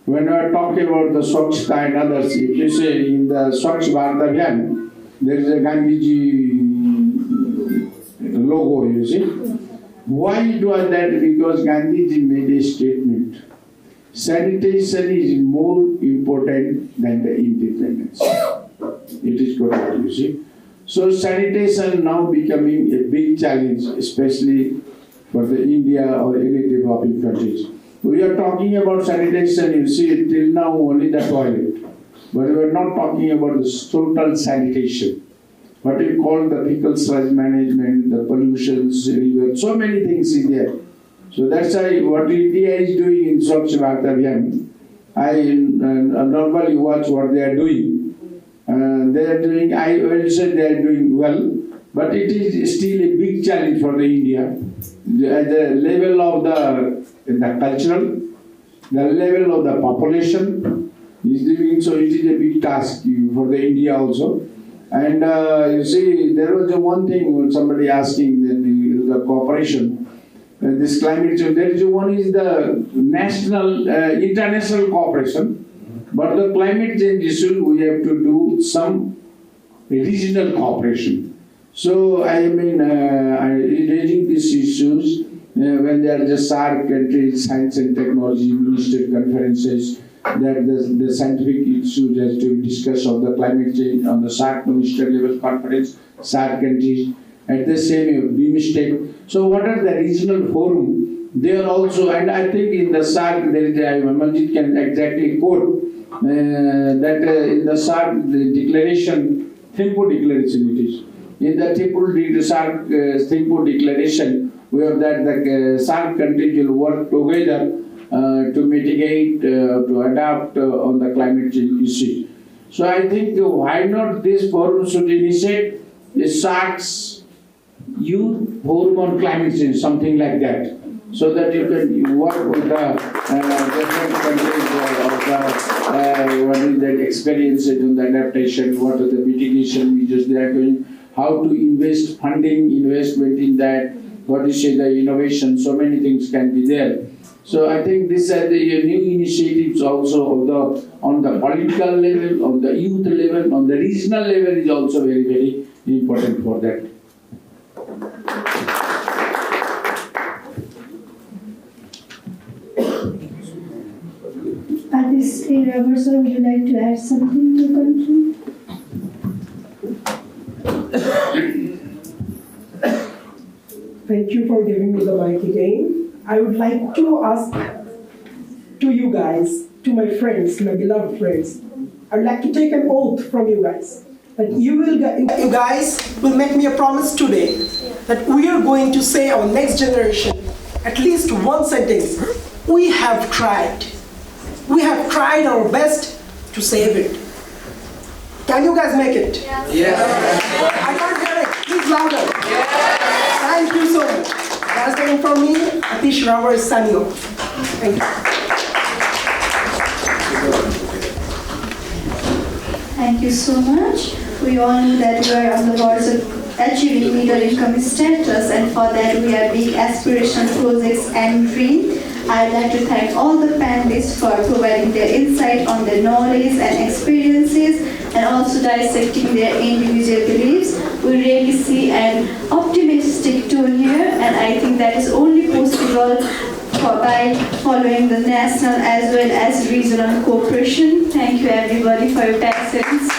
When we are talking about the Swachhta and others, if you say in the Swachh Bharat Abhiyan, there is a Gandhiji logo, you see. Why it was that? Because Gandhiji made a statement. Sanitation is more important than the independence. It is correct, you see. So sanitation now becoming a big challenge, especially for the India or any developing countries. We are talking about sanitation, you see, till now only the toilet. But we are not talking about the total sanitation. What we call the fecal sludge management, the pollutions, river, so many things in there. So that's why what India is doing in Swachh Bharat Abhiyan, I normally watch what they are doing. They are doing, I will say they are doing well, but it is still a big challenge for the India. At the level of the cultural, the level of the population is doing, so it is a big task for the India also. And you see, there was one thing when somebody asking the cooperation. this climate change. There is one is the national, international cooperation, but the climate change issue we have to do some regional cooperation. So I mean, raising these issues when there are the SAARC countries, science and technology minister conferences, that the scientific issues has to be discussed on the climate change on the SAARC minister level conference, SAARC countries, at the same BIMSTEC. So what are the regional forum? They are also, and I think in the SAARC there is Manjeet can exactly quote that in the SAARC the declaration, Thimphu declaration it is. In the SAARC Thimphu declaration, we have that the SAARC countries will work together to mitigate, to adapt on the climate change issue. So I think why not this forum should initiate the SAARC's youth forum on climate change, something like that, so that you can work with the different countries what is that experiences on the adaptation, what are the mitigation measures they are doing, how to invest investment in that, what is the innovation, so many things can be there. So I think these are the new initiatives also on the political level, on the youth level, on the regional level is also very, very important for that. Atish A.Rhabar, sir, would you like to add something to conclude? Thank you for giving me the mic again. I would like to ask to you guys, to my friends, my beloved friends, I'd like to take an oath from you guys that you guys will make me a promise today that we are going to say our next generation at least one sentence. We have tried. We have tried our best to save it. Can you guys make it? Yes. Yes. I can't hear it. Please louder. Yes. Thank you so much. That's coming from me. Atish A.Rhabar is signing off. Thank you. Thank you so much. We all know that we are on the verge of achieving middle income status, and for that we have big aspirational projects and dreams. I'd like to thank all the panelists for providing their insight on their knowledge and experiences, and also dissecting their individual beliefs. We really see an optimistic tone here, and I think that is only possible by following the national as well as regional cooperation. Thank you everybody for your patience.